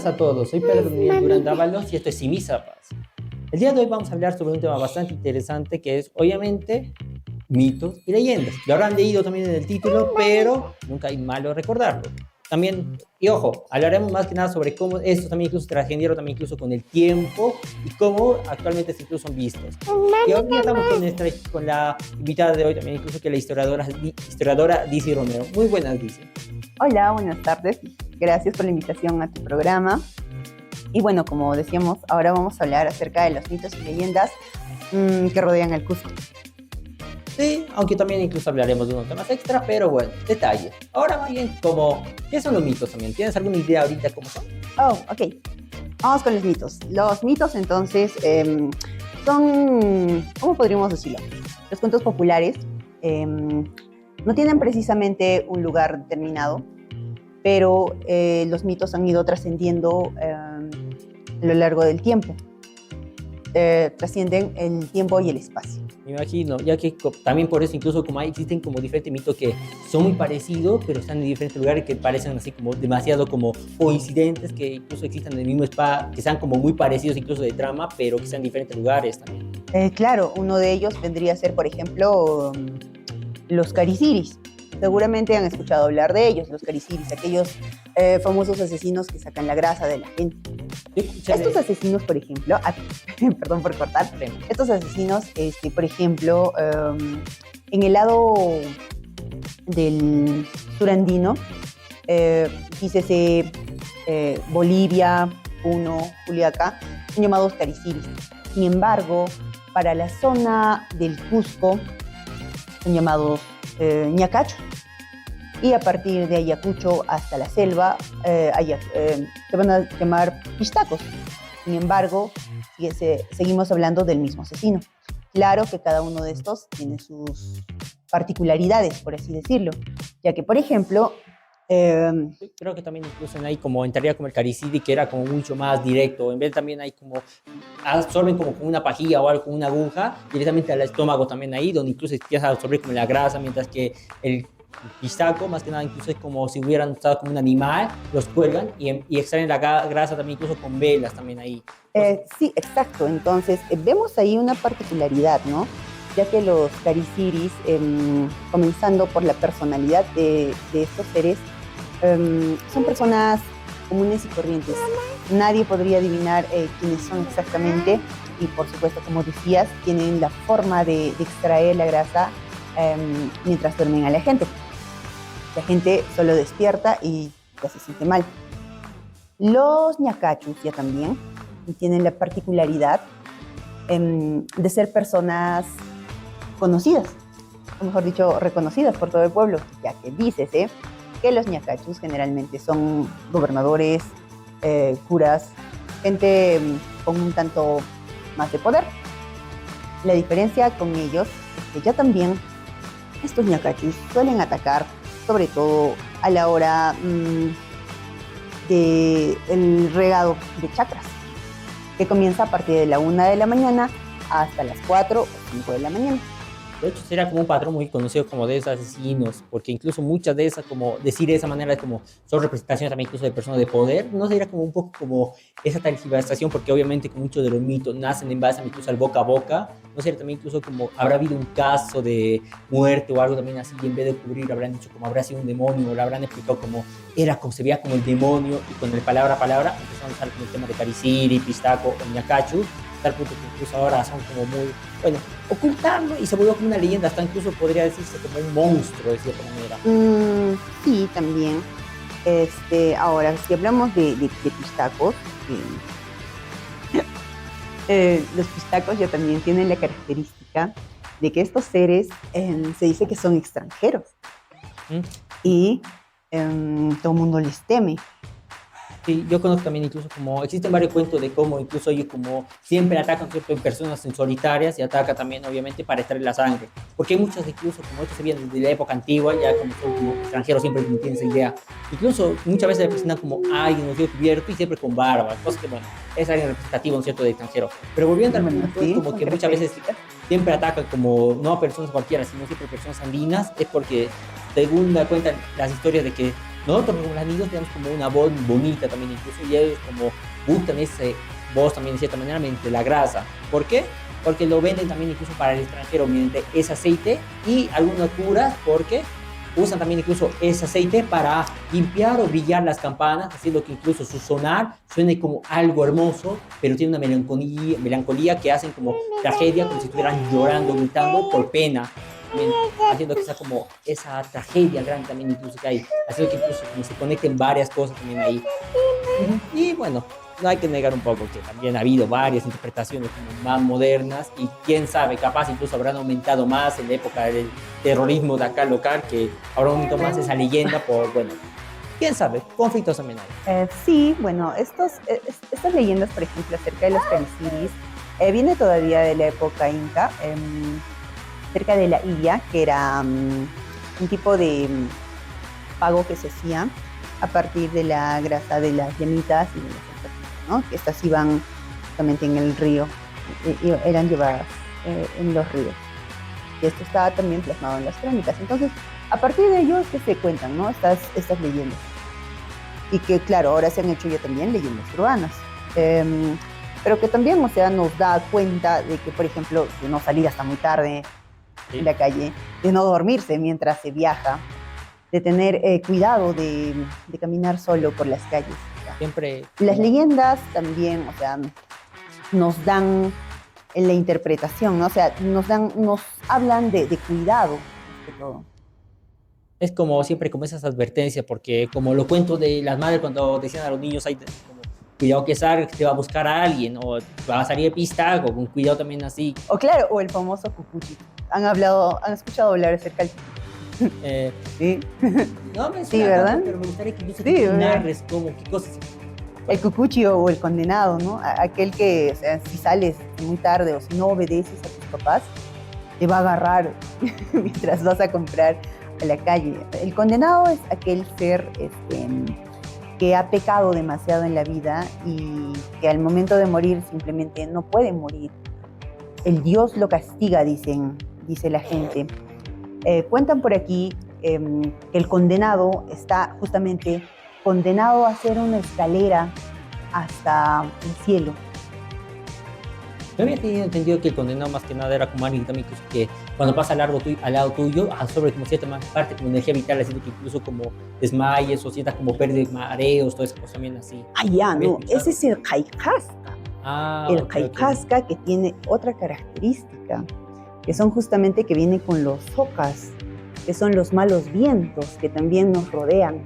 buenas a todos, soy Pedro Daniel Durán Dávalos y esto es Simisapas. El día de hoy vamos a hablar sobre un tema bastante interesante que es, obviamente, mitos y leyendas. Lo habrán leído también en el título, pero nunca hay malo recordarlo. También, y ojo, hablaremos más que nada sobre cómo estos también incluso trascendieron también incluso con el tiempo y cómo actualmente se incluso son vistos. Y hoy día estamos con la invitada de hoy también incluso que es la historiadora Dicy Romero. Muy buenas, Dicy. Hola, buenas tardes. Gracias por la invitación a tu programa. Y bueno, como decíamos, ahora vamos a hablar acerca de los mitos y leyendas que rodean el Cusco. Sí, aunque también incluso hablaremos de unos temas extra, pero bueno, detalle. Ahora más bien como, ¿qué son los mitos también? ¿Tienes alguna idea ahorita cómo son? Oh, ok. Vamos con los mitos. Los mitos, entonces, son, ¿cómo podríamos decirlo? Los cuentos populares no tienen precisamente un lugar determinado, pero los mitos han ido trascendiendo a lo largo del tiempo. Trascienden el tiempo y el espacio. Me imagino, ya que también por eso incluso como existen como diferentes mitos que son muy parecidos, pero están en diferentes lugares que parecen así como demasiado como coincidentes, que incluso existan en el mismo espacio, que sean como muy parecidos incluso de trama, pero que sean en diferentes lugares también. Claro, uno de ellos vendría a ser, por ejemplo, los cariciris. Seguramente han escuchado hablar de ellos, los cariciris, aquellos famosos asesinos que sacan la grasa de la gente. Estos asesinos, por ejemplo, perdón por cortar, estos asesinos, por ejemplo, en el lado del surandino, dícese Bolivia, Puno, Juliaca, son llamados cariciris. Sin embargo, para la zona del Cusco, son llamados ñacachos. Y a partir de Ayacucho hasta la selva, se van a llamar pistacos. Sin embargo, seguimos hablando del mismo asesino. Claro que cada uno de estos tiene sus particularidades, por así decirlo. Ya que, por ejemplo... creo que también incluso ahí como entraría como el caricidi, que era como mucho más directo. En vez también hay como absorben como con una pajilla o algo, con una aguja, directamente al estómago también ahí, donde incluso empieza a absorber como la grasa, mientras que el pistaco, más que nada, incluso es como si hubieran estado como un animal, los cuelgan y extraen la grasa también incluso con velas también ahí. Sí, exacto. Entonces, vemos ahí una particularidad, ¿no? Ya que los cariciris, comenzando por la personalidad de estos seres, son personas comunes y corrientes. Nadie podría adivinar quiénes son exactamente y, por supuesto, como decías, tienen la forma de extraer la grasa mientras duermen a la gente. La gente solo despierta y ya se siente mal. Los ñacachus ya también tienen la particularidad de ser personas conocidas, o mejor dicho, reconocidas por todo el pueblo, ya que dícese que los ñacachus generalmente son gobernadores, curas, gente con un tanto más de poder. La diferencia con ellos es que ya también estos ñacachus suelen atacar, sobre todo a la hora del regado de chakras, que comienza a partir de la 1 de la mañana hasta las 4 o 5 de la mañana. De hecho, sería como un patrón muy conocido como de esos asesinos, porque incluso muchas de esas, como decir de esa manera, como son representaciones también incluso de personas de poder, no sería como un poco como esa tergiversación, porque obviamente que muchos de los mitos nacen en base incluso al boca a boca, no sería también incluso como habrá habido un caso de muerte o algo también así, y en vez de cubrir habrán dicho como habrá sido un demonio, o lo habrán explicado como era, como se veía como el demonio, y con el palabra a palabra empezaron a usar como el tema de cariciri, pistaco o ñacachu, tal punto que incluso ahora son como muy, bueno, ocultarlo y se volvió como una leyenda, hasta incluso podría decirse como un monstruo de cierta manera. Sí, también. Ahora, si hablamos de pistacos, los pistacos ya también tienen la característica de que estos seres se dice que son extranjeros y todo el mundo les teme. Sí, yo conozco también incluso como, existen varios cuentos de cómo incluso ellos como siempre atacan siempre personas en solitarias y atacan también obviamente para extraer la sangre, porque hay muchos incluso como estos se vienen desde la época antigua, ya como son como extranjeros siempre no tienen esa idea, incluso muchas veces se representan como alguien nos dio cubierto y siempre con barba, cosas que bueno, es alguien representativo, ¿no es cierto?, de extranjero, pero volviendo al punto, Sí, como que muchas veces siempre atacan como no a personas cualquiera, sino siempre personas andinas, es porque según da cuenta las historias de que nosotros como las niños tenemos como una voz bonita también, incluso y ellos como buscan ese voz también de cierta manera mediante la grasa. ¿Por qué? Porque lo venden también incluso para el extranjero mediante ese aceite y algunas curas porque usan también incluso ese aceite para limpiar o brillar las campanas, haciendo que incluso su sonar suene como algo hermoso, pero tiene una melancolía que hacen como tragedia, como si estuvieran llorando, gritando por pena. También haciendo que sea como esa tragedia grande también incluso que hay, haciendo que incluso como se conecten varias cosas también ahí. Y bueno, no hay que negar un poco que también ha habido varias interpretaciones como más modernas y quién sabe, capaz incluso habrán aumentado más en la época del terrorismo de acá local, que habrá aumentado más esa leyenda por, bueno, quién sabe, conflictos también hay. Sí, bueno, estas leyendas, por ejemplo, acerca de los cariciris, viene todavía de la época inca, cerca de la Illa, que era un tipo de pago que se hacía a partir de la grasa de las llamitas y de las serpientes, ¿no? Que estas iban justamente en el río, eran llevadas en los ríos. Y esto estaba también plasmado en las crónicas. Entonces, a partir de ello es que se cuentan, ¿no? Estas leyendas. Y que, claro, ahora se han hecho ya también leyendas urbanas. Pero que también, o sea, nos da cuenta de que, por ejemplo, de no salir hasta muy tarde en la calle, de no dormirse mientras se viaja, de tener cuidado de caminar solo por las calles. Siempre. Las leyendas también, o sea, nos dan en la interpretación, ¿no? O sea, nos hablan de cuidado, más que todo. Es como siempre como esas advertencias, porque como lo cuento de las madres cuando decían a los niños, hay como, cuidado que Sar te va a buscar a alguien, o va a salir de pista, o con cuidado también así. O claro, o el famoso cucuchi. Han escuchado hablar acerca del sí. No me Sí, suena ¿verdad? tanto, pero me gustaría que incluso Sí, tú narres como qué cosas. El cucuchi o el condenado, ¿no? Aquel que, o sea, si sales muy tarde o si no obedeces a tus papás, te va a agarrar mientras vas a comprar a la calle. El condenado es aquel ser que ha pecado demasiado en la vida y que al momento de morir simplemente no puede morir. El Dios lo castiga, dice la gente. Cuentan por aquí que el condenado está justamente condenado a hacer una escalera hasta el cielo. Yo había tenido entendido que el condenado más que nada era como alguien también que cuando pasa al lado tuyo, absorbe como cierta más parte como energía vital, haciendo que incluso como desmayes o sientas como pérdidas, mareos, todas esas cosas también así. Ah, ya, no, escuchado. ese es el Kaikasca. El Okay. Kaikasca que tiene otra característica, que son justamente que viene con los socas, que son los malos vientos que también nos rodean.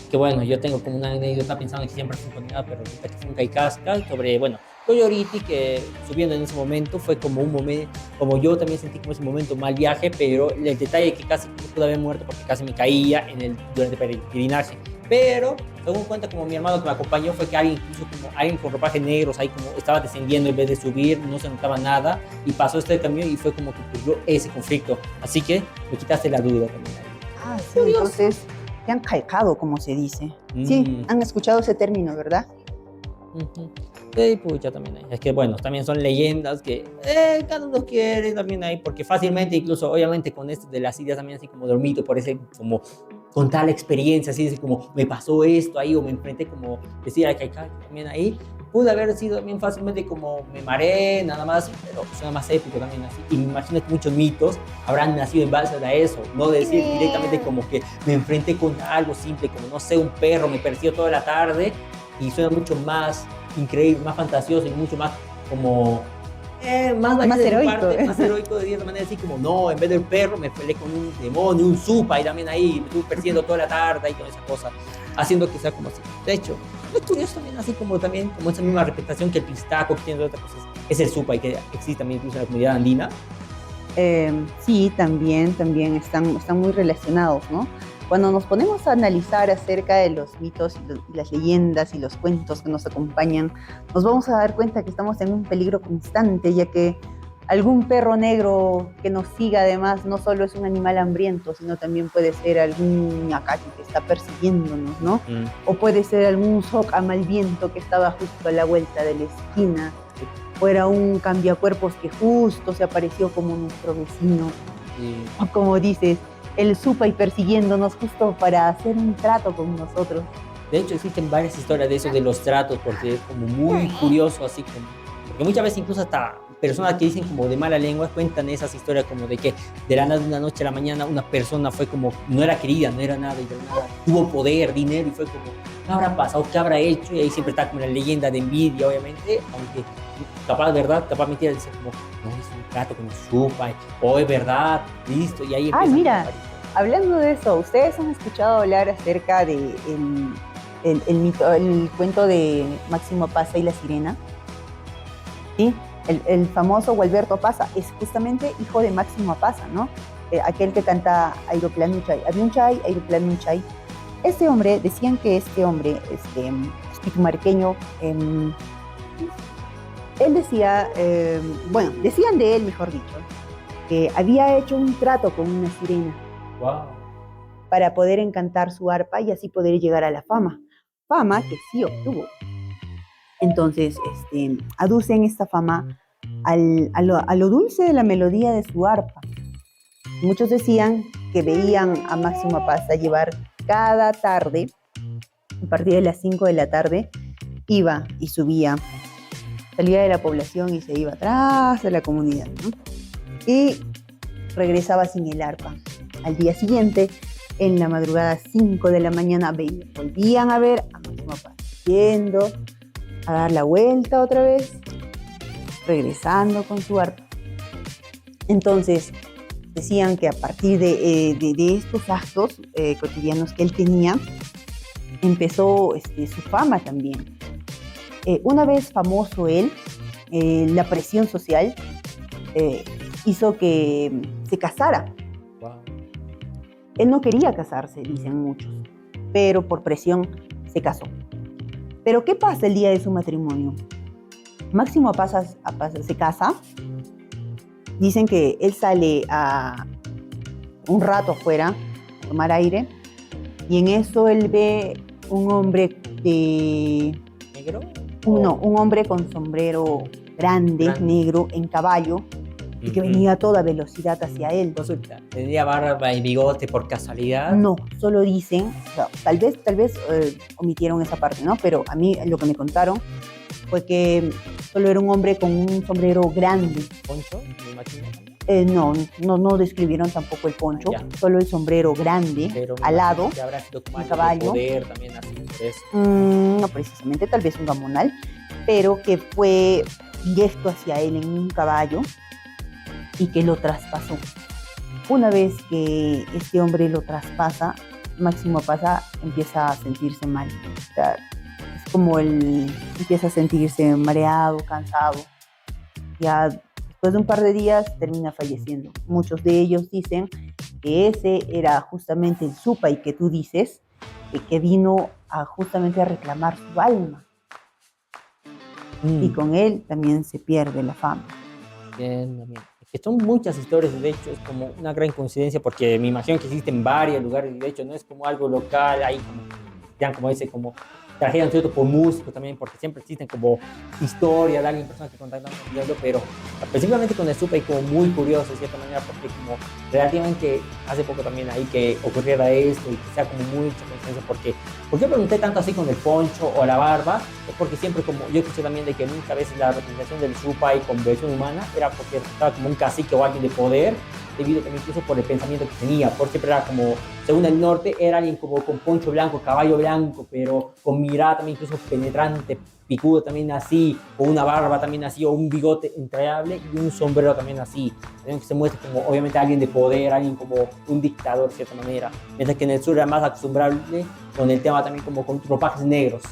Que bueno, yo tengo como una anécdota pensando que siempre fue un condenado, pero resulta que fue un Kaikasca sobre, bueno, Coyoriti, que subiendo en ese momento fue como un momento, como yo también sentí como ese momento mal viaje, pero el detalle que casi pude haber muerto porque casi me caía durante el peregrinaje. Pero, según cuenta como mi hermano que me acompañó, fue que alguien, incluso como alguien con ropajes negros, ahí como estaba descendiendo en vez de subir, no se notaba nada, y pasó este camión y fue como que ocurrió ese conflicto. Así que me quitaste la duda también ahí. Ah, sí, entonces te han caicado, como se dice. Sí, han escuchado ese término, ¿verdad? Sí, pucha, también hay. Es que bueno, también son leyendas que cada uno quiere también hay, porque fácilmente, incluso obviamente con esto de las ideas también así como dormido, por ese como contar la experiencia, así como me pasó esto ahí o me enfrenté como decía que también ahí, pudo haber sido también fácilmente como me mareé, nada más, pero suena más épico también así. Y me imagino que muchos mitos habrán nacido en base a eso, no decir directamente como que me enfrenté con algo simple, como no sé, un perro me persiguió toda la tarde y suena mucho más increíble, más fantasioso y mucho más como más heroico. Más heroico de cierta manera, así como no, en vez del perro me peleé con un demonio, un supa y también ahí me estuve persiguiendo toda la tarde y toda esa cosa, haciendo que sea como así. De hecho, es curioso también, así como también como esa misma reputación que el pistaco, que tiene otras cosas, es el supa y que existe también incluso en la comunidad andina. Sí, también están muy relacionados, ¿no? Cuando nos ponemos a analizar acerca de los mitos y las leyendas y los cuentos que nos acompañan, nos vamos a dar cuenta que estamos en un peligro constante, ya que algún perro negro que nos siga además no solo es un animal hambriento, sino también puede ser algún ñacachi que está persiguiéndonos, ¿no? O puede ser algún soc a mal viento que estaba justo a la vuelta de la esquina, o era un cambiacuerpos que justo se apareció como nuestro vecino. O como dices, el Supai persiguiéndonos justo para hacer un trato con nosotros. De hecho, existen varias historias de eso, de los tratos, porque es como muy curioso, así como, porque muchas veces incluso hasta personas que dicen como de mala lengua cuentan esas historias como de que de la nada, de una noche a la mañana, una persona fue como, no era querida, no era nada, y de la nada tuvo poder, dinero, y fue como, ¿qué habrá pasado? ¿Qué habrá hecho? Y ahí siempre está como la leyenda de envidia, obviamente, aunque capaz verdad, capaz mentira, dice como, no, es un trato con Supa, o es verdad, listo, y ahí Ah, empiezan a mira, contar historias. hablando de eso, ¿ustedes han escuchado hablar acerca de el mito, el cuento de Máximo Pasa y la sirena? Sí, el famoso Gualberto Pasa es justamente hijo de Máximo Pasa, ¿no? Aquel que canta Aeroplano Chay. Había un Chay, Aeroplano Chay. Este hombre, decían que este hombre, pitumarqueño, él decía, bueno, decían de él, mejor dicho, que había hecho un trato con una sirena Wow. para poder encantar su arpa y así poder llegar a la fama. Fama que sí obtuvo. Entonces, aducen esta fama a lo dulce de la melodía de su arpa. Muchos decían que veían a Máximo Paz a llevar cada tarde, a partir de las 5 de la tarde, iba y subía, salía de la población y se iba atrás de la comunidad, ¿no? Y regresaba sin el arpa. Al día siguiente, en la madrugada 5 de la mañana, volvían a ver a Máximo Paz yendo a dar la vuelta otra vez, regresando con su arpa. Entonces, decían que a partir de estos actos cotidianos que él tenía, empezó su fama también. Una vez famoso él, la presión social hizo que se casara. Wow. Él no quería casarse, dicen muchos, pero por presión se casó. Pero ¿qué pasa el día de su matrimonio? Máximo se casa. Dicen que él sale a un rato afuera a tomar aire y en eso él ve un hombre ¿Negro? un hombre con sombrero grande, negro, en caballo, y que venía a toda velocidad hacia él. Consulta, ¿tendría barba y bigote por casualidad? No, solo dicen, o sea, tal vez omitieron esa parte, ¿no? Pero a mí lo que me contaron fue que solo era un hombre con un sombrero grande. ¿Poncho? Me imagino. No describieron tampoco el poncho, Ya. solo el sombrero grande, Pero alado, que habrá sido como un algo de caballo. poder también así, por eso. No precisamente, tal vez un gamonal, pero que fue directo hacia él en un caballo y que lo traspasó. Una vez que este hombre lo traspasa, Máximo Pasa empieza a sentirse mal. O sea, es como él empieza a sentirse mareado, cansado. Ya después de un par de días termina falleciendo. Muchos de ellos dicen que ese era justamente el Supai que tú dices, que vino justamente a reclamar su alma. Y con él también se pierde la fama. Bien, bien. Es que son muchas historias, de hecho es como una gran coincidencia porque me imagino que existen varios lugares, y de hecho no es como algo local, ahí como, ya como ese, como trajeron cierto por músicos también, porque siempre existen como historias de alguien, personas que contactan con el diablo, pero específicamente con el Supa y como muy curioso de cierta manera, porque como relativamente hace poco también ahí que ocurriera esto y que sea como mucha coincidencia, porque ¿por qué pregunté tanto así con el poncho o la barba? Es porque siempre como, yo escuché también de que muchas veces la representación del Supa y con versión humana era porque estaba como un cacique o alguien de poder, debido también incluso por el pensamiento que tenía, porque siempre era como, según el norte, era alguien como con poncho blanco, caballo blanco, pero con mirada también incluso penetrante, picudo también así, o una barba también así, o un bigote entrañable y un sombrero también así. También que se muestra como obviamente alguien de poder, alguien como un dictador de cierta manera, mientras que en el sur era más acostumbrable con el tema también como con ropajes negros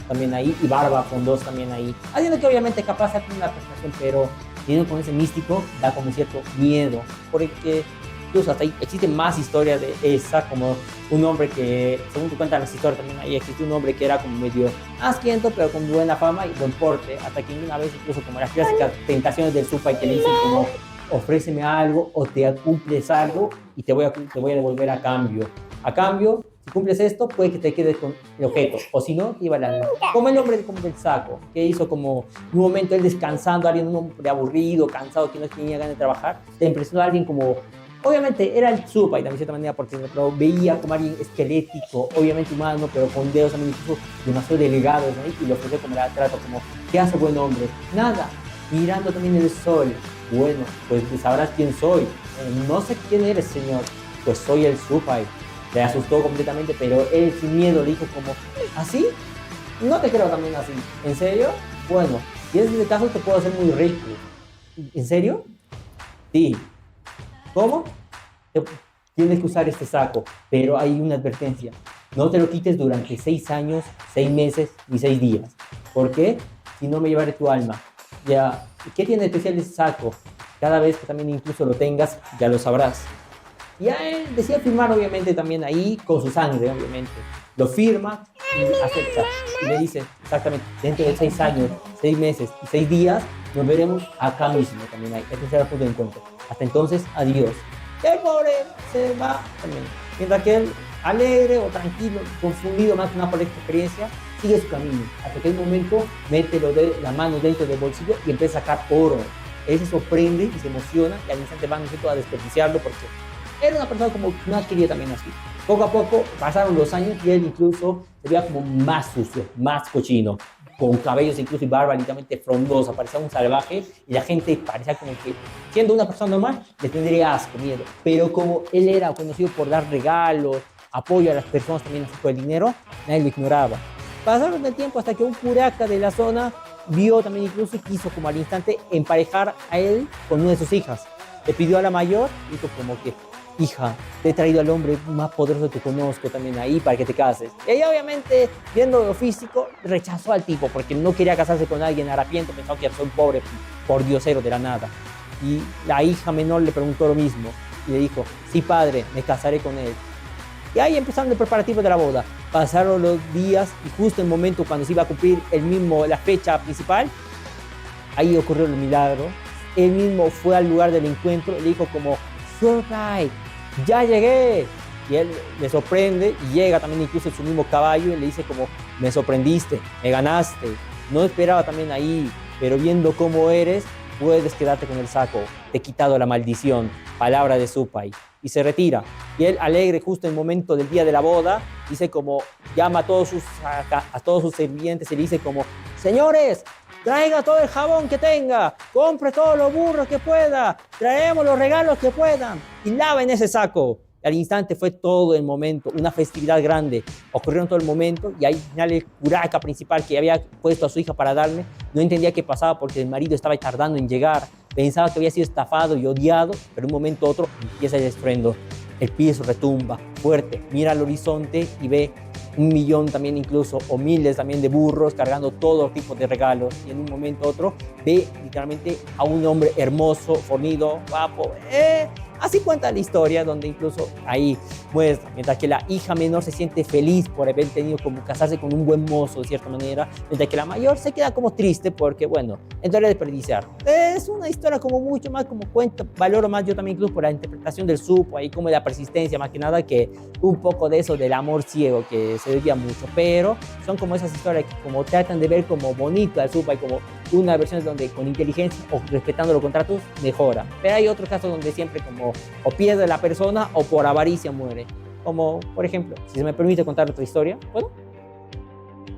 también ahí y barba con dos también ahí, haciendo que obviamente capaz sea una presentación, pero teniendo con ese místico da como cierto miedo, porque incluso hasta ahí existen más historias de esa, como un hombre que, según te cuentan las historias también ahí, existe un hombre que era como medio asquiento, pero con buena fama y buen porte, hasta que una vez incluso como las clásicas tentaciones del Supa y que le dicen como, ofréceme algo o te cumples algo y te voy a devolver a cambio. A cambio, si cumples esto, puede que te quedes con el objeto, o si no, te iba el alma. Como el hombre como del saco, que hizo como en un momento él descansando, alguien un hombre aburrido, cansado, que no tenía ganas de trabajar, te impresionó a alguien como Obviamente era el Supai, de cierta manera, porque lo veía como alguien esquelético, obviamente humano, pero con dedos también incluso demasiado delgados, ¿no? Y lo ofreció como el trato, como, ¿qué hace buen hombre? Nada, mirando también el sol. Bueno, pues sabrás quién soy. No sé quién eres, señor. Pues soy el Supai. Le asustó completamente, pero él sin miedo le dijo como, ¿así? No te creo también así. ¿En serio? Bueno, si es ese caso te puedo hacer muy rico. ¿En serio? Sí. ¿Cómo? Tienes que usar este saco, pero hay una advertencia. No te lo quites durante 6 años, 6 meses ni 6 días. ¿Por qué? Si no me llevaré tu alma. Ya, ¿qué tiene de especial ese saco? Cada vez que también incluso lo tengas, ya lo sabrás. Y a él decía firmar obviamente también ahí con su sangre, obviamente. Lo firma y acepta. Y le dice exactamente, dentro de 6 años, 6 meses y 6 días, nos veremos acá mismo también ahí. Este será el punto de encuentro. Hasta entonces, adiós. Y el pobre se va también. Mientras que él, alegre o tranquilo, confundido más que nada por esta experiencia, sigue su camino. Hasta que en un momento mete la mano dentro del bolsillo y empieza a sacar oro. Él se sorprende y se emociona y al instante van a desperdiciarlo porque era una persona como no quería también así. Poco a poco pasaron los años y él incluso se veía como más sucio, más cochino, con cabellos incluso y barba literalmente frondosa, parecía un salvaje y la gente parecía como que, siendo una persona normal, le tendría asco, miedo. Pero como él era conocido por dar regalos, apoyo a las personas también así por el dinero, nadie lo ignoraba. Pasaron el tiempo hasta que un curaca de la zona vio también incluso y quiso como al instante emparejar a él con una de sus hijas. Le pidió a la mayor, dijo como que, hija, te he traído al hombre más poderoso que conozco también ahí para que te cases. Y ella obviamente, viendo lo físico, rechazó al tipo porque no quería casarse con alguien harapiento, pensaba que era un pobre pordiosero de la nada. Y la hija menor le preguntó lo mismo y le dijo, sí padre, me casaré con él. Y ahí empezaron el preparativo de la boda. Pasaron los días y justo el momento cuando se iba a cumplir la fecha principal, ahí ocurrió el milagro. Él mismo fue al lugar del encuentro y le dijo como, Surprise, ya llegué. Y él le sorprende y llega también incluso en su mismo caballo y le dice como, me sorprendiste, me ganaste. No esperaba también ahí, pero viendo cómo eres, puedes quedarte con el saco. Te he quitado la maldición. Palabra de Supai. Y se retira. Y él, alegre, justo en el momento del día de la boda, dice como, llama a todos sus sirvientes y le dice como, señores, traiga todo el jabón que tenga, compre todos los burros que pueda, traemos los regalos que puedan y lava en ese saco. Y al instante fue todo el momento, una festividad grande. Ocurrieron todo el momento y ahí al final el curaca principal que había puesto a su hija para darle, no entendía qué pasaba porque el marido estaba tardando en llegar. Pensaba que había sido estafado y odiado, pero de un momento a otro empieza el estruendo. El piso retumba fuerte, mira al horizonte y ve 1 millón también incluso, o miles también de burros cargando todo tipo de regalos. Y en un momento a otro ve literalmente a un hombre hermoso, fornido, guapo. Así cuenta la historia, donde incluso ahí muestra, mientras que la hija menor se siente feliz por haber tenido como casarse con un buen mozo de cierta manera, mientras que la mayor se queda como triste porque, bueno, entonces desperdiciar. Es una historia como mucho más, como cuenta, valoro más yo también incluso por la interpretación del supo, ahí como la persistencia más que nada, que un poco de eso del amor ciego que se veía mucho, pero son como esas historias que como tratan de ver como bonito al supo, y como una versión donde con inteligencia o respetando los contratos mejora, pero hay otros casos donde siempre como o pierde la persona o por avaricia muere, como por ejemplo, si se me permite contar otra historia, ¿puedo?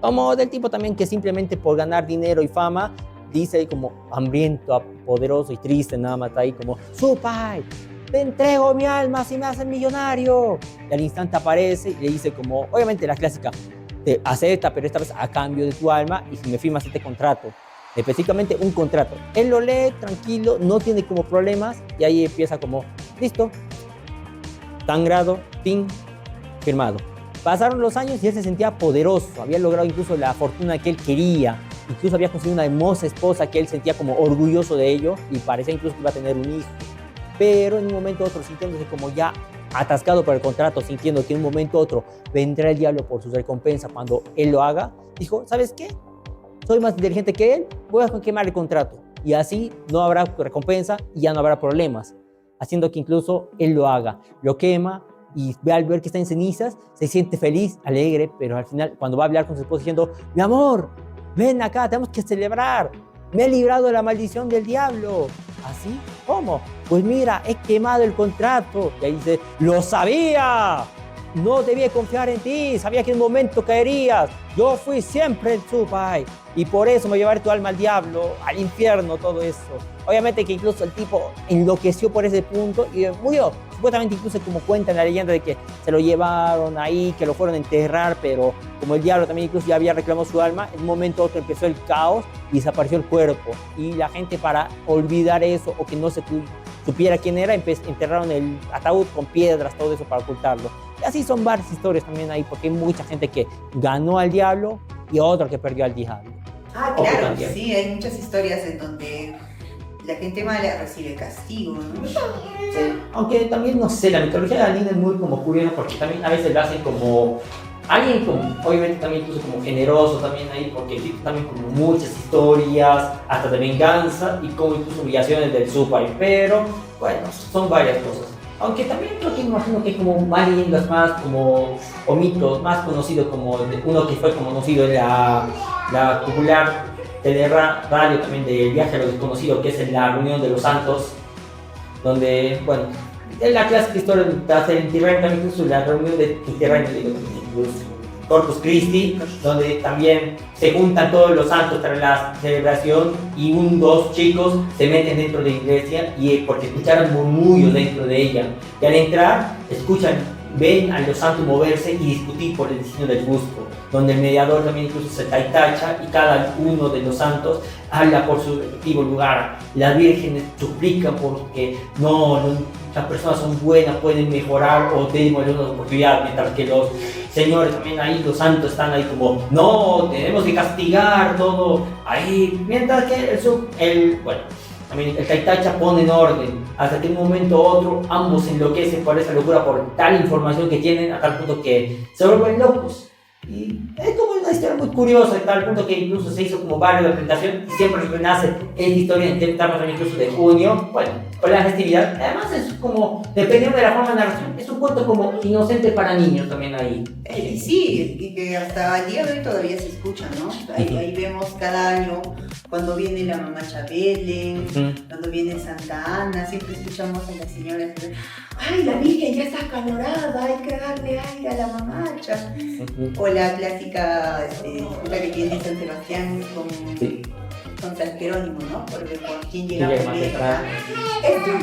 Como del tipo también que simplemente por ganar dinero y fama dice como hambriento, poderoso y triste, nada más está ahí como Supai, te entrego mi alma si me haces millonario, y al instante aparece y le dice como, obviamente la clásica, te acepta pero esta vez a cambio de tu alma y si me firmas este contrato, específicamente un contrato. Él lo lee tranquilo, no tiene como problemas y ahí empieza como, listo, sangrado, fin, firmado. Pasaron los años y él se sentía poderoso, había logrado incluso la fortuna que él quería, incluso había conseguido una hermosa esposa que él sentía como orgulloso de ello y parecía incluso que iba a tener un hijo. Pero en un momento u otro, sintiéndose como ya atascado por el contrato, sintiendo que en un momento u otro vendrá el diablo por su recompensa cuando él lo haga, dijo, ¿sabes qué? Soy más inteligente que él, voy a quemar el contrato. Y así no habrá recompensa y ya no habrá problemas. Haciendo que incluso él lo haga. Lo quema y ve al ver que está en cenizas, se siente feliz, alegre, pero al final cuando va a hablar con su esposa diciendo, mi amor, ven acá, tenemos que celebrar. Me he librado de la maldición del diablo. ¿así? ¿Cómo? Pues mira, he quemado el contrato. Y ahí dice, ¡lo sabía! No debía confiar en ti, sabía que en un momento caerías. Yo fui siempre el Supai y por eso me llevaré tu alma al diablo, al infierno, todo eso. Obviamente que incluso el tipo enloqueció por ese punto y murió. Supuestamente incluso como cuenta en la leyenda de que se lo llevaron ahí, que lo fueron a enterrar, pero como el diablo también incluso ya había reclamado su alma, en un momento u otro empezó el caos y desapareció el cuerpo. Y la gente, para olvidar eso o que no se supiera quién era, enterraron el ataúd con piedras, todo eso para ocultarlo. Y así son varias historias también ahí, porque hay mucha gente que ganó al diablo y otra que perdió al diablo. Ah, claro, sí, hay muchas historias en donde la gente mala recibe castigo, ¿no? Sí. Aunque también, no sé, la mitología de Aline es muy como curiosa, porque también a veces lo hacen como alguien como, obviamente también incluso como generoso también ahí, porque existen también como muchas historias, hasta de venganza y como incluso humillaciones del Supai, pero bueno, son varias cosas. Aunque también creo que imagino que hay como más leyendas más como, o mitos más conocidos, como uno que fue como conocido en la popular teleradio también de Viaje a lo Desconocido, que es en la reunión de los santos, donde, bueno, es la clásica historia de hacer en Tirreno, también incluso la reunión de Tirreno, Corpus Christi, donde también se juntan todos los santos tras la celebración y dos chicos se meten dentro de la iglesia y porque escucharon murmullos dentro de ella. Y al entrar, ven a los santos moverse y discutir por el destino del Cusco, donde el mediador también incluso se taitacha y cada uno de los santos habla por su respectivo lugar. Las vírgenes suplican porque las personas son buenas, pueden mejorar o tenemos una oportunidad, mientras que los señores también ahí, los santos están ahí como, no, tenemos que castigar todo ahí, mientras que también el Taitacha pone en orden, hasta que en un momento u otro ambos se enloquecen por esa locura, por tal información que tienen, a tal punto que se vuelven locos. Y es como una historia muy curiosa, a tal punto que incluso se hizo como varios de presentación y siempre renace esta historia en etapa también incluso de junio, bueno, con la festividad. Además es como, dependiendo de la forma de narración, es un cuento como inocente para niños también ahí. Sí, y que hasta el día de hoy todavía se escucha, ¿no? Ahí vemos cada año cuando viene la mamá Chabelen, cuando viene Santa Ana, siempre escuchamos a la señora que ¡ay, la Virgen ya está acalorada! Hay que darle aire a la mamacha. O la clásica la que tiene San Sebastián con San Jerónimo, ¿no? Por quién llega primero.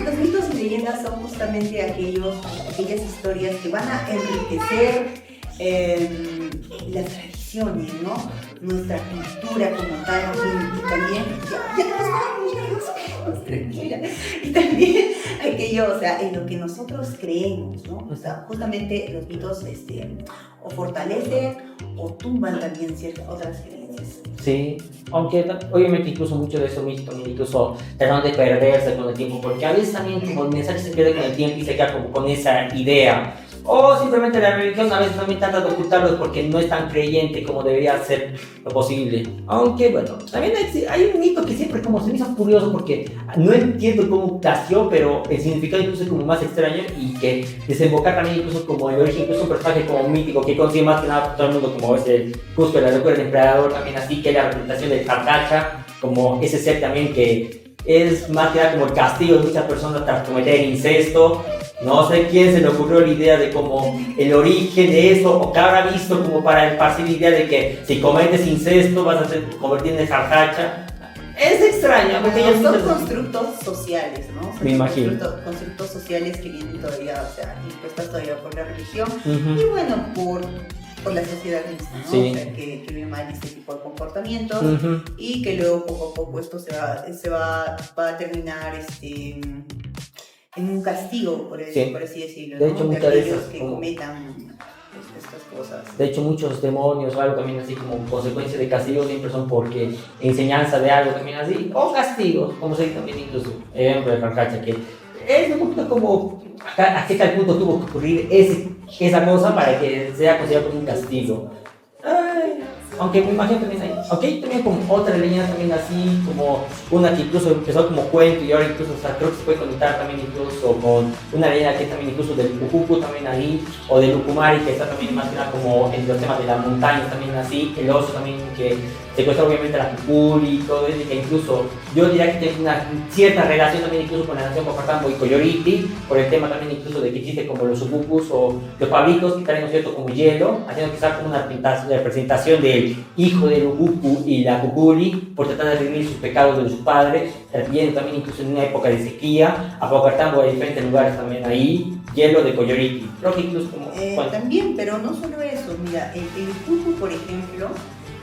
Los mitos y leyendas son justamente aquellas historias que van a enriquecer las tradiciones, ¿no? Nuestra cultura como tal, y también, tranquila, y también aquello, o sea, en lo que nosotros creemos, ¿no? O sea, justamente los mitos o fortalecen o tumban también ciertas otras creencias. Sí, aunque obviamente incluso mucho de eso mismo también incluso tratan de perderse con el tiempo, porque a veces también como el mensaje se pierde con el tiempo y se queda como con esa idea. O simplemente la religión a veces también trata de ocultarlo porque no es tan creyente como debería ser lo posible. Aunque bueno, también hay un mito que siempre como se me hizo curioso porque no entiendo cómo nació, pero el significado incluso es como más extraño y que desemboca también incluso como el origen, incluso un personaje como mítico que consigue más que nada por todo el mundo, como es el Cusco, la locura del emperador, también así que la representación del Carcacha, como ese ser también que es más que nada como el castigo de muchas personas tras cometer incesto. No sé quién se le ocurrió la idea de como el origen de eso, o que habrá visto como para esparcir la idea de que si cometes incesto vas a convertirte en jarjacha. Es extraño, porque ellos son constructos sociales, ¿no? Me imagino. Constructos sociales que vienen todavía, o sea, impuestas todavía por la religión y bueno, por la sociedad misma, ¿no? Sí. O sea, que ve mal este tipo de comportamientos y que luego poco a poco esto va a terminar en un castigo, por así decirlo, de hecho, ¿no? muchas veces que cometan estas cosas. De hecho, muchos demonios o algo también así como consecuencia de castigos siempre son porque enseñanza de algo también así, o castigos, como se dice también incluso, ejemplo de Carcacha, que es un poquito como a qué tal punto tuvo que ocurrir esa cosa para que sea considerado como un castigo. Aunque me imagino también hay, aunque hay también como otra leyenda también así, como una que incluso empezó como cuento y ahora incluso, o sea, creo que se puede conectar también incluso con una leyenda que también incluso del Pucucu también ahí, o del Ucumari, que está también más que nada como en los temas de las montañas también así, el oso también que secuestró obviamente a la Pupuli y todo eso, y que incluso yo diría que tiene una cierta relación también incluso con la nación Copatambo y Coyoriti, por el tema también incluso de que existe como los subucus o los pablitos que traen, ¿no es cierto?, como hielo, haciendo quizás como una representación del hijo del Ubucu y la Pupuli, por tratar de redimir sus pecados de sus padres, viendo también incluso en una época de sequía, a Paucartambo hay diferentes lugares también ahí, hielo de Coyoriti. Creo que incluso como... También, pero no solo eso, mira, el Ubucu, por ejemplo,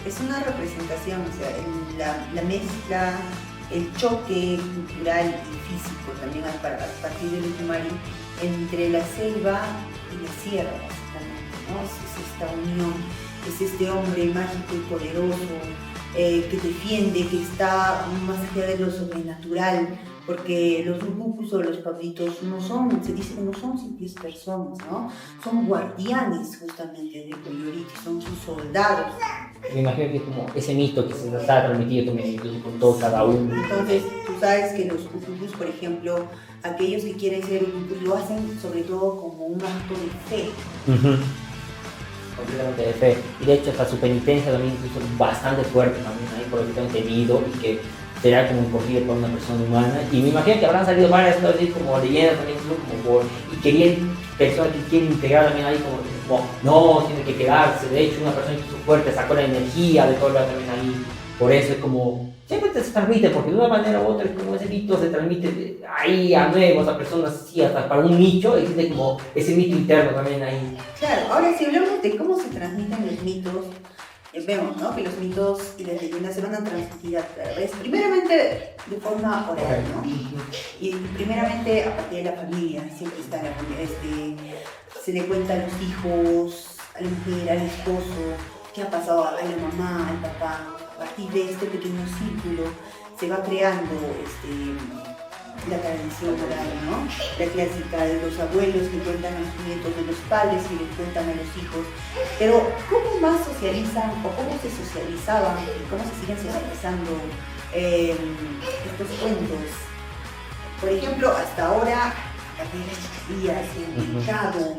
es una representación, o sea, la mezcla, el choque cultural y físico también a partir del Ucumari entre la selva y la sierra, básicamente, ¿no? Es esta unión, es este hombre mágico y poderoso que defiende, que está más allá de lo sobrenatural, porque los ubucus o los pablitos no son, se dice que no son simples personas, ¿no? Son guardianes justamente de Coyoriti, son sus soldados. Me imagino que es como ese mito que se está transmitido también incluso con todo cada uno. Entonces, tú sabes que los ubucus, por ejemplo, aquellos que quieren ser ubucus lo hacen sobre todo como un acto de fe. Completamente de fe. Y de hecho hasta su penitencia también incluso bastante fuerte también ahí por lo que tengo entendido y que será como imposible para una persona humana. Y me imagino que habrán salido varias cosas así como leyendas también como y querían personas que quieren integrar también ahí como no, tiene que quedarse. De hecho una persona incluso fuerte sacó la energía de todo lo también ahí. Por eso es como, siempre se transmite, porque de una manera u otra es como ese mito se transmite ahí a nuevos, a personas así, hasta para un nicho, existe como ese mito interno también ahí. Claro, ahora si hablamos de cómo se transmiten los mitos, vemos, ¿no?, que los mitos y las leyendas se van a transmitir a través, primeramente de forma oral, ¿no? Y primeramente a partir de la familia, siempre está la familia, se le cuenta a los hijos, a la mujer, al esposo, qué ha pasado a la mamá, al papá. A partir de este pequeño círculo se va creando la tradición oral, ¿no? La clásica de los abuelos que cuentan a los nietos de los padres y les cuentan a los hijos. Pero, ¿cómo más socializan o cómo se socializaban y cómo se siguen socializando estos cuentos? Por ejemplo, hasta ahora, las días, el mercado,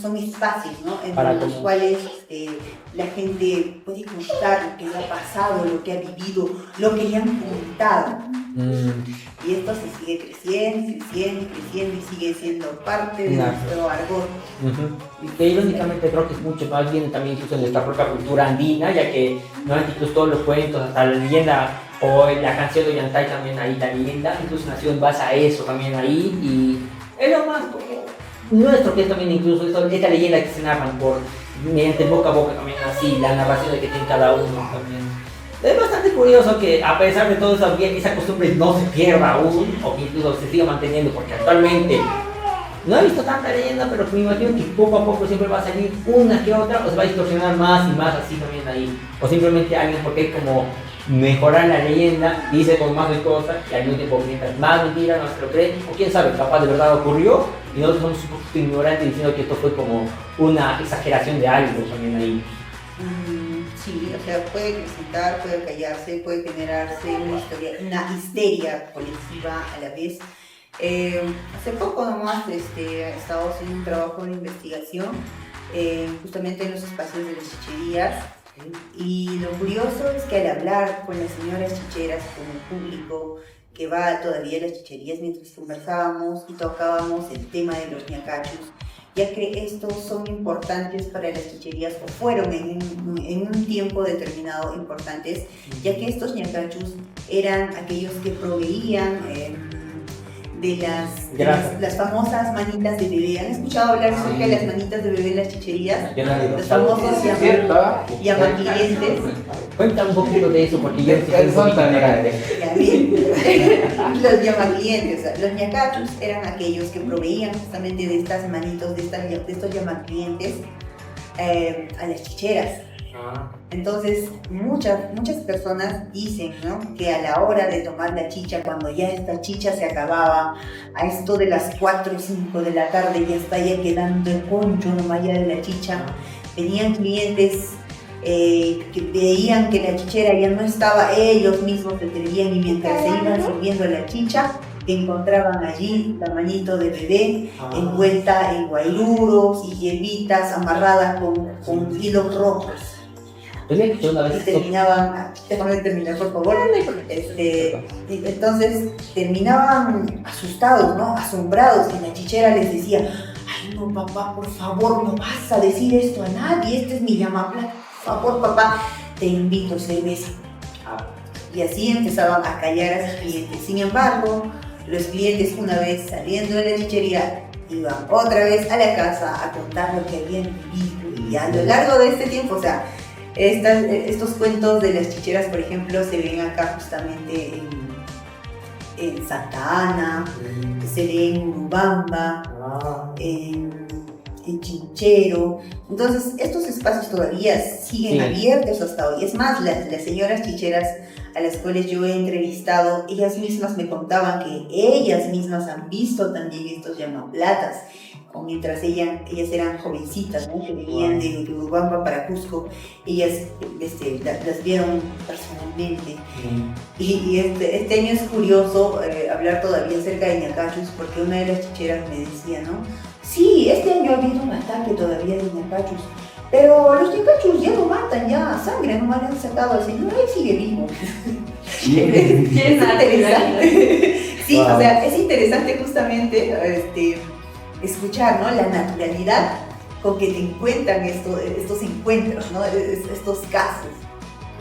son espacios, ¿no?, entre los cuales la gente puede contar lo que le ha pasado, lo que ha vivido, lo que le han contado. Y esto se sigue creciendo y sigue siendo parte de nuestro argot. Y que irónicamente creo que es mucho más bien también incluso en nuestra propia cultura andina, ya que no incluso todos los cuentos, hasta la leyenda o la canción de Ollantay también ahí, la leyenda incluso nació en base a eso también ahí, y es lo más nuestro, que es también incluso esta leyenda que se narran mediante boca a boca también así, la narración de que tiene cada uno también. Es bastante curioso que a pesar de todo eso, esa costumbre no se pierda aún, o que incluso se siga manteniendo, porque actualmente no he visto tanta leyenda, pero me imagino que poco a poco siempre va a salir una que otra, o se va a distorsionar más y más así también ahí, o simplemente alguien porque es como mejorar la leyenda, dice con más de cosas y al mismo tiempo mientras más mentira no se lo creen, o quién sabe, capaz de verdad ocurrió y nosotros somos un poquito ignorantes diciendo que esto fue como una exageración de algo también ahí. Sí, o sea, puede acrecentar, puede callarse, puede generarse una histeria colectiva a la vez. Hace poco nomás he estado haciendo un trabajo de investigación justamente en los espacios de las chicherías. Y lo curioso es que al hablar con las señoras chicheras, con el público que va todavía a las chicherías, mientras conversábamos y tocábamos el tema de los ñacachus, ya que estos son importantes para las chicherías, o fueron en un tiempo determinado importantes, ya que estos ñacachus eran aquellos que proveían de las famosas manitas de bebé. ¿Han escuchado hablar acerca de las manitas de bebé en las chicherías? Los famosos llamaquilientes. Cuenta un poquito de eso porque yo son tan grandes. Los llamaquilientes, los ñacachus eran aquellos que proveían justamente de estas manitos, de estos llamaquilientes a las chicheras. Entonces muchas personas dicen, ¿no?, que a la hora de tomar la chicha, cuando ya esta chicha se acababa, a esto de las 4 o 5 de la tarde ya está ya quedando el concho nomás ya de la chicha, venían clientes que veían que la chichera ya no estaba, ellos mismos se servían y mientras se iban sirviendo la chicha encontraban allí la manito de bebé envuelta en guairuros y hierbitas amarradas con hilos rojos. Tenía que escuchar una y vez. terminaban, déjame terminar por favor, y entonces terminaban asustados, ¿no? Asombrados, y la chichera les decía, ay no papá, por favor, no vas a decir esto a nadie, este es mi llamaplata, por favor papá, te invito a cerveza. Y así empezaban a callar a sus clientes. Sin embargo, los clientes, una vez saliendo de la chichería, iban otra vez a la casa a contar lo que habían vivido. Y a lo largo de este tiempo, o sea, estos cuentos de las chicheras, por ejemplo, se ven acá justamente en Santa Ana, se ve en Urubamba, en Chinchero. Entonces, estos espacios todavía siguen abiertos hasta hoy. Es más, las señoras chicheras a las cuales yo he entrevistado, ellas mismas me contaban que ellas mismas han visto también estos llamaplatas, mientras ellas eran jovencitas, ¿no? Que venían de Urubamba para Cusco, ellas las vieron personalmente. Y este año es curioso hablar todavía acerca de ñacachus, porque una de las chicheras me decía, ¿no? Sí, este año ha habido un ataque todavía de ñacachus, pero los ñacachus ya no matan ya sangre, no me han sacado al señor, él sigue vivo. Es interesante. Sí, wow. O sea, es interesante justamente escuchar, ¿no? La naturalidad con que te encuentran estos encuentros, ¿no? Estos casos.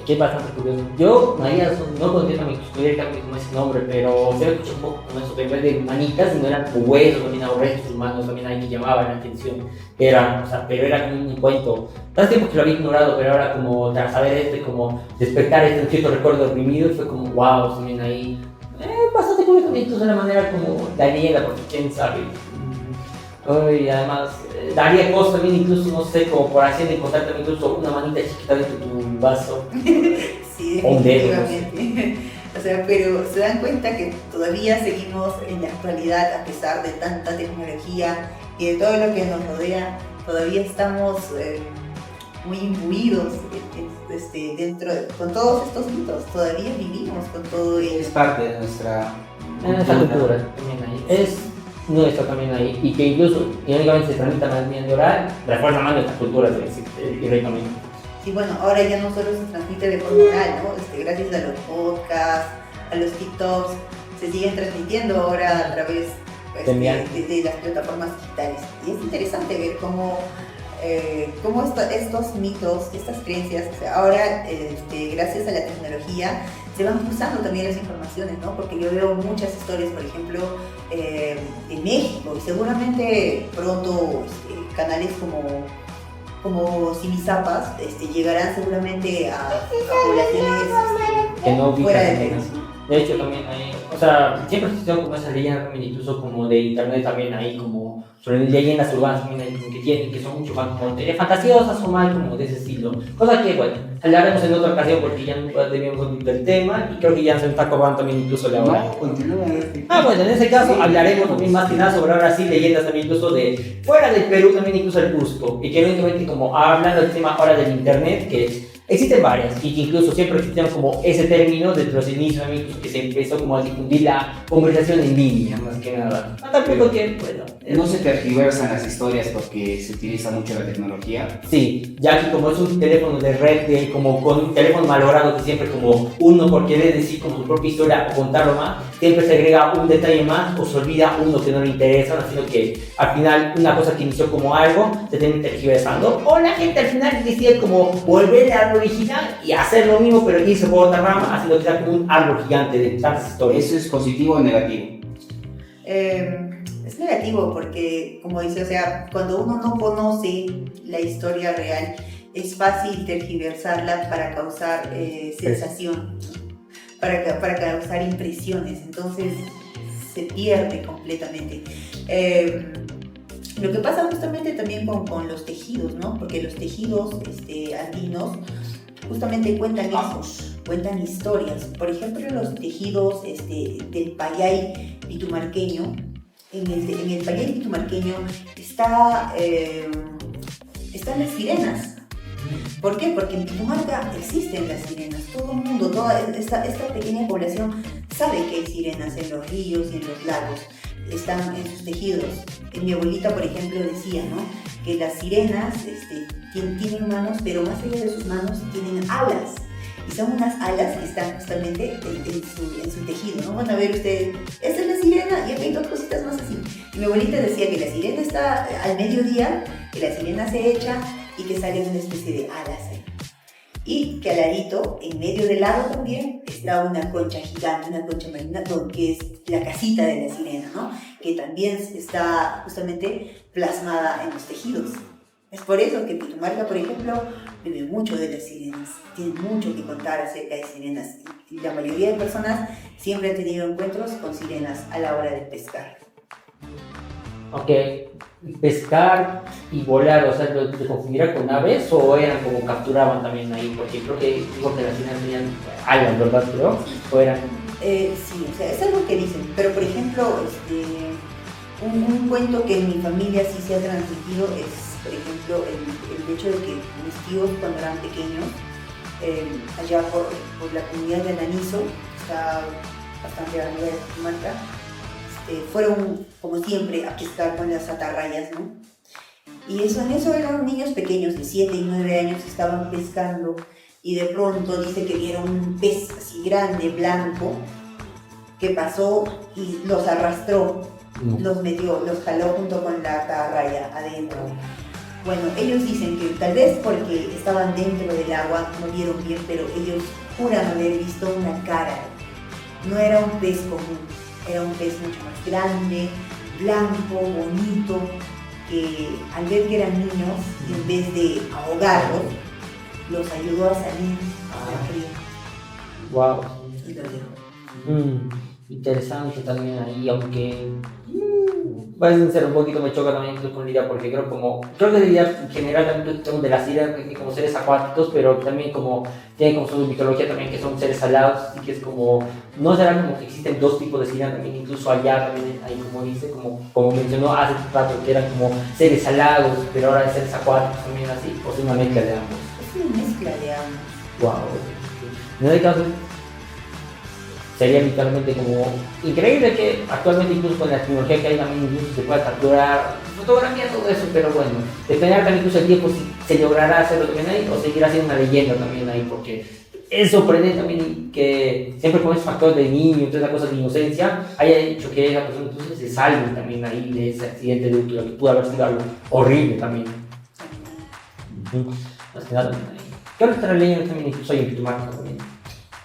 Que es bastante curioso. Yo, María, no contiendo mi directamente con ese nombre, pero se escuché un poco con eso, de manitas, no eran como huesos, también o restos humanos, también ahí que llamaban la atención. Era, o sea, pero era como un cuento. Tanto tiempo que lo había ignorado, pero ahora como tras saber como despertar un cierto recuerdo oprimido, fue como wow, también ahí. Bastante curioso, incluso de la manera como Daniela, porque quién sabe. Y además, daría cosas también, incluso, no sé, como por así de encontrar también incluso una manita chiquita dentro de tu vaso. Sí, o un dedo. O sea, pero se dan cuenta que todavía seguimos en la actualidad, a pesar de tanta tecnología y de todo lo que nos rodea, todavía estamos muy imbuidos dentro con todos estos mitos, todavía vivimos con todo ello. Es parte de nuestra cultura también ahí. Es nuestra también ahí, y que incluso irónicamente se transmite también de oral, refuerza más nuestra cultura directamente. Sí, bueno, ahora ya no solo se transmite de forma oral, ¿no? Gracias a los podcasts, a los TikToks, se siguen transmitiendo ahora a través de las plataformas digitales. Y es interesante ver cómo estos mitos, estas creencias, o sea, ahora gracias a la tecnología se van cruzando también las informaciones, ¿no? Porque yo veo muchas historias, por ejemplo, en México, y seguramente pronto canales como Simizapas llegarán seguramente a poblaciones que no fuera del Perú. De hecho, también hay, o sea, siempre existió como esas leyendas también, incluso como de internet también hay como sobre leyendas urbanas también hay que tienen, que son mucho más como fantasiosas o más como de ese estilo. Cosa que, bueno, hablaremos en otra ocasión porque ya no debíamos del tema y creo que ya se está acabando también incluso la hora. No, continúa. Bueno, en ese caso hablaremos también más que nada sobre ahora sí leyendas también incluso de fuera del Perú, también incluso el Cusco. Y que evidentemente como hablando del tema ahora del internet, que existen varias y que incluso siempre existían como ese término desde los inicios amigos que se empezó como a difundir la conversación en línea más que nada. Porque, bueno, no se tergiversan las historias porque se utiliza mucho la tecnología. Sí, ya que como es un teléfono de red, como con un teléfono malogrado que siempre como uno por querer decir como su propia historia o contarlo más, siempre se agrega un detalle más o se olvida uno que no le interesa, haciendo que al final una cosa que inició como algo se termina tergiversando o la gente al final decide como volver al original y hacer lo mismo pero irse por otra rama, haciendo que sea como un árbol gigante de tantas historias. ¿Eso es positivo o negativo? Es negativo porque, como dice, o sea, cuando uno no conoce la historia real, es fácil tergiversarla para causar sensación, para causar impresiones, entonces se pierde completamente. Lo que pasa justamente también con los tejidos, ¿no? Porque los tejidos andinos justamente cuentan cuentan historias. Por ejemplo, los tejidos del payay pitumarqueño. En el payay pitumarqueño están las sirenas. ¿Por qué? Porque en Pitumarca existen las sirenas. Todo el mundo, toda esta pequeña población sabe que hay sirenas en los ríos y en los lagos, están en sus tejidos. Mi abuelita, por ejemplo, decía, ¿no?, que las sirenas tienen manos, pero más allá de sus manos tienen alas. Y son unas alas que están justamente en su tejido, ¿no? Van a ver ustedes, esta es la sirena y aquí hay dos cositas más así. Y mi abuelita decía que la sirena está al mediodía, que la sirena se echa y que sale una especie de alas ahí. Y que al ladito, en medio del lago también, está una concha gigante, una concha marina, que es la casita de la sirena, ¿no?, que también está justamente plasmada en los tejidos. Es por eso que Pitumarca, por ejemplo, vive mucho de las sirenas, tiene mucho que contar acerca de sirenas. Y la mayoría de personas siempre han tenido encuentros con sirenas a la hora de pescar. Ok, pescar y volar, o sea, ¿te confundirá con aves o eran como capturaban también ahí? Porque creo que dijo que las sirenas tenían alas, ¿verdad? Creo, o eran... Sí, o sea, es algo que dicen, pero por ejemplo, un cuento que en mi familia sí se ha transmitido es, por ejemplo, el hecho de que mis tíos cuando eran pequeños, allá por la comunidad de Ananizo, está bastante arriba de Pitumarca, fueron como siempre a pescar con las atarrayas, ¿no? Y en eso eran niños pequeños de 7 y 9 años que estaban pescando y de pronto dice que vieron un pez así grande, blanco, que pasó y los arrastró, los metió, los jaló junto con la atarraya adentro. Bueno, ellos dicen que tal vez porque estaban dentro del agua no vieron bien, pero ellos juran haber visto una cara. No era un pez común, era un pez mucho más grande, blanco, bonito, que al ver que eran niños, en vez de ahogarlos, los ayudó a salir del río. Wow. Y los dejó. Interesante también ahí, aunque puede ser un poquito, me choca también con la idea, porque creo que la idea en general también de las sirenas como seres acuáticos, pero también como tiene como su mitología también que son seres alados, y que es como, no será como que existen dos tipos de sirenas también, incluso allá también hay como dice, como mencionó hace rato, que eran como seres alados, pero ahora de seres acuáticos también así, o sea, una mezcla de ambos. Es una mezcla de ambos. Wow. En este caso, sería literalmente como increíble que actualmente incluso con la tecnología que hay también incluso se pueda capturar fotografía, todo eso, pero bueno, dependerá también incluso el tiempo si se logrará hacerlo también ahí o seguirá siendo una leyenda también ahí, porque es sorprendente también que siempre con ese factor de niño, todas las cosas de inocencia, haya hecho que esa persona entonces se salve también ahí de ese accidente de auto, que pudo haber sido algo horrible también. Más que nada también ahí. ¿Qué otras leyendas también incluso hay en Pitumarca también?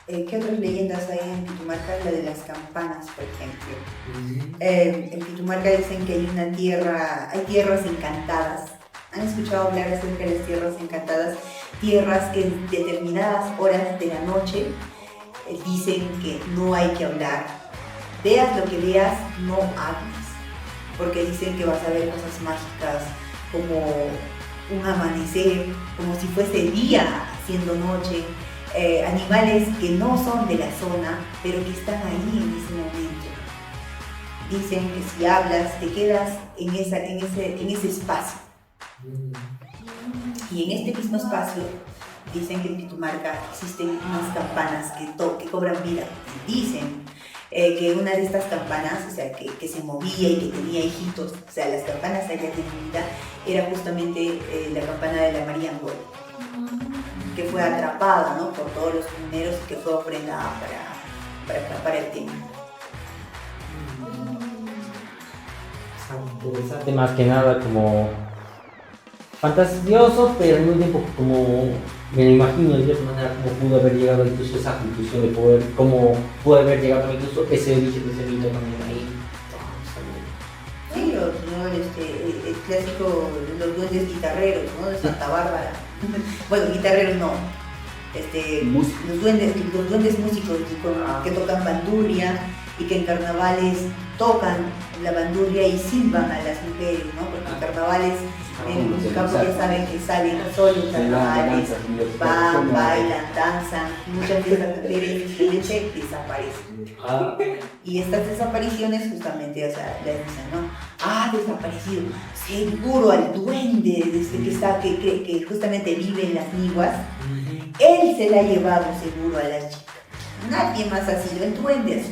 ¿Qué otras leyendas hay en Pitumarca? La de las campanas, por ejemplo. En Pitumarca dicen que hay tierras encantadas. ¿Han escuchado hablar acerca de las tierras encantadas? Tierras que en determinadas horas de la noche dicen que no hay que hablar. Veas lo que veas, no hables. Porque dicen que vas a ver cosas mágicas, como un amanecer, como si fuese día siendo noche. Animales que no son de la zona, pero que están ahí en ese momento. Dicen que si hablas, te quedas en ese espacio. Y en este mismo espacio, dicen que en Pitumarca existen unas campanas que cobran vida. Dicen que una de estas campanas, o sea, que se movía y que tenía hijitos, o sea, las campanas allá tienen vida, era justamente la campana de la María Angol, que fue atrapada, ¿no?, por todos los mineros y que fue ofrendada para el tema. Interesante, más que nada como fantasioso, pero al mismo tiempo como me lo imagino de cierta manera cómo pudo haber llegado incluso a esa conclusión de poder, cómo pudo haber llegado también incluso ese origen de ese mito también ahí. Sí, el clásico de los duendes guitarreros, ¿no?, de Santa Bárbara. Bueno, guitarreros no. Los duendes músicos que tocan bandurria y que en carnavales tocan la bandurria y silban a las mujeres, ¿no? Porque en carnavales en los campos ya saben que salen solo en carnavales, van, bailan, danzan, y muchas de esas mujeres simplemente desaparecen. Y estas desapariciones justamente, o sea, les dicen, ¿no?, ha desaparecido, seguro al duende que justamente vive en las niguas, él se la ha llevado seguro a la chica. nadie más ha sido, el duende.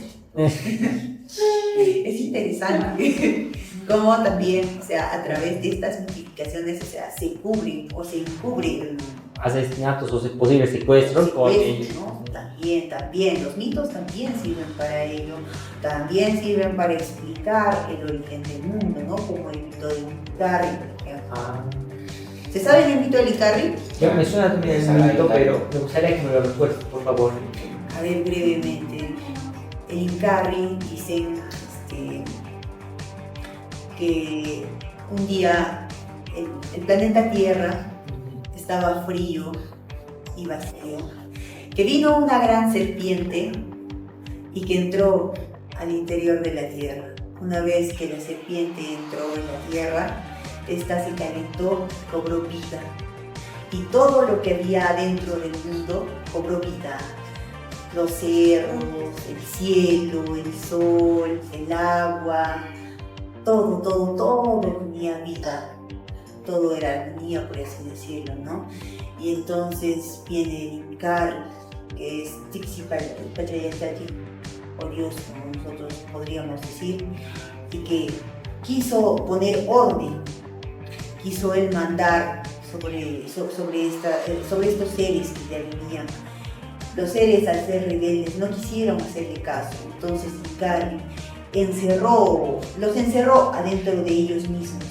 Es interesante cómo también, o sea, a través de estas mitificaciones, o sea, se cubren o se encubren Asesinatos o posibles secuestros. ¿no? También, los mitos también sirven para ello, también sirven para explicar el origen del mundo, ¿no? Como el mito de Icarri, por ejemplo. ¿Se sabe el mito de Icarri? Ya me suena también el mito, pero me gustaría que me lo recuerdes, por favor. A ver, brevemente. El Icarri dicen que un día el planeta Tierra estaba frío y vacío, que vino una gran serpiente y que entró al interior de la Tierra. Una vez que la serpiente entró en la Tierra, esta se calentó, cobró vida, y todo lo que había adentro del mundo cobró vida. Los cerros, el cielo, el sol, el agua, todo tenía vida, todo era armonía, por así decirlo, ¿no? Y entonces viene el Icarri, que es Tixipachayachati, o Dios, como nosotros podríamos decir, y que quiso poner orden, quiso él mandar sobre estos seres que ya venían. Los seres, al ser rebeldes, no quisieron hacerle caso, entonces Icarri los encerró adentro de ellos mismos.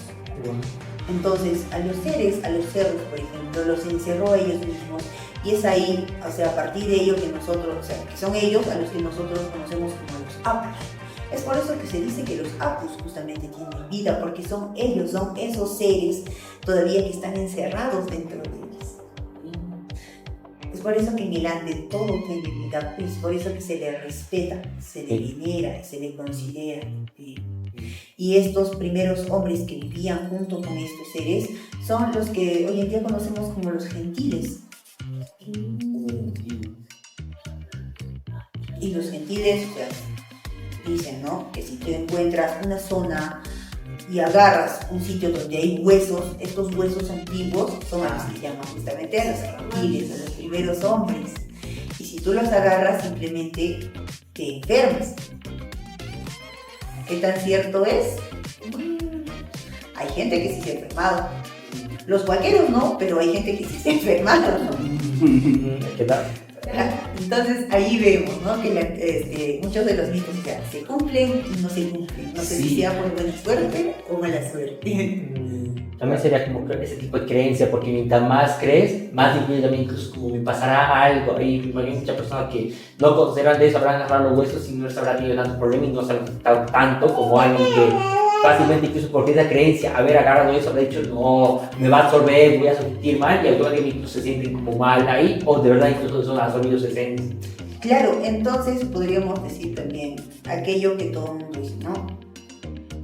Entonces a los cerdos, por ejemplo, los encerró a ellos mismos, y es ahí, o sea, a partir de ello que nosotros, o sea, que son ellos a los que nosotros conocemos como los apus. Es por eso que se dice que los apus justamente tienen vida, porque son esos seres todavía que están encerrados dentro de ellos. Es por eso que en el Ande todo tiene vida, es por eso que se le respeta, se le venera, se le considera. Y estos primeros hombres que vivían junto con estos seres son los que hoy en día conocemos como los gentiles. Y los gentiles, pues, dicen, ¿no?, que si tú encuentras una zona y agarras un sitio donde hay huesos, estos huesos antiguos son a los que llaman justamente a los gentiles, a los primeros hombres. Y si tú los agarras, simplemente te enfermas. ¿Qué tan cierto es? Hay gente que sí se ha enfermado. Los vaqueros no, pero hay gente que sí se ha enfermado, ¿no? ¿Qué tal? Entonces ahí vemos, ¿no?, que muchos de los mitos ya se cumplen y no se cumplen. No sé si sea por buena suerte o mala suerte. También sería como ese tipo de creencia, porque mientras más crees, más difícil también incluso como me pasará algo. Hay muchas personas que no conocerán de eso, habrán agarrado los huesos y no les habrá tenido tanto problema y no se han afectado tanto como alguien que fácilmente, incluso porque esa creencia, haber agarrado eso, haber dicho no, me va a absorber, voy a sentir mal, y automáticamente incluso se sienten como mal ahí, o de verdad incluso son absorbidos esencias. Claro, entonces podríamos decir también aquello que todo el mundo dice, ¿no?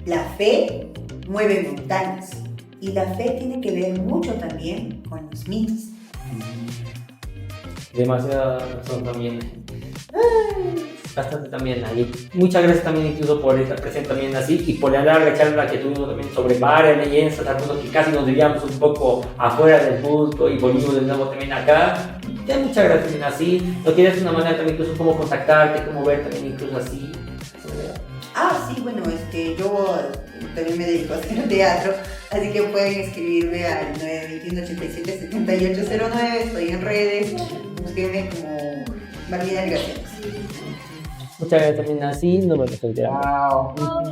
La fe mueve montañas, y la fe tiene que ver mucho también con los mitos. Demasiada razón también. Bastante también ahí. Muchas gracias también incluso por estar presente también así y por la larga charla que tuvimos también sobre varias leyendas, al punto que casi nos desviamos un poco afuera del punto y volvimos de nuevo también acá. Muchas gracias también así. ¿No quieres una manera también incluso cómo contactarte, cómo ver también incluso así? Sí, bueno, yo también me dedico a hacer teatro, así que pueden escribirme al 921-87-7809, estoy en redes, búsquenme como Marlina García. Muchas gracias también así, nos vemos en el teatro. Wow.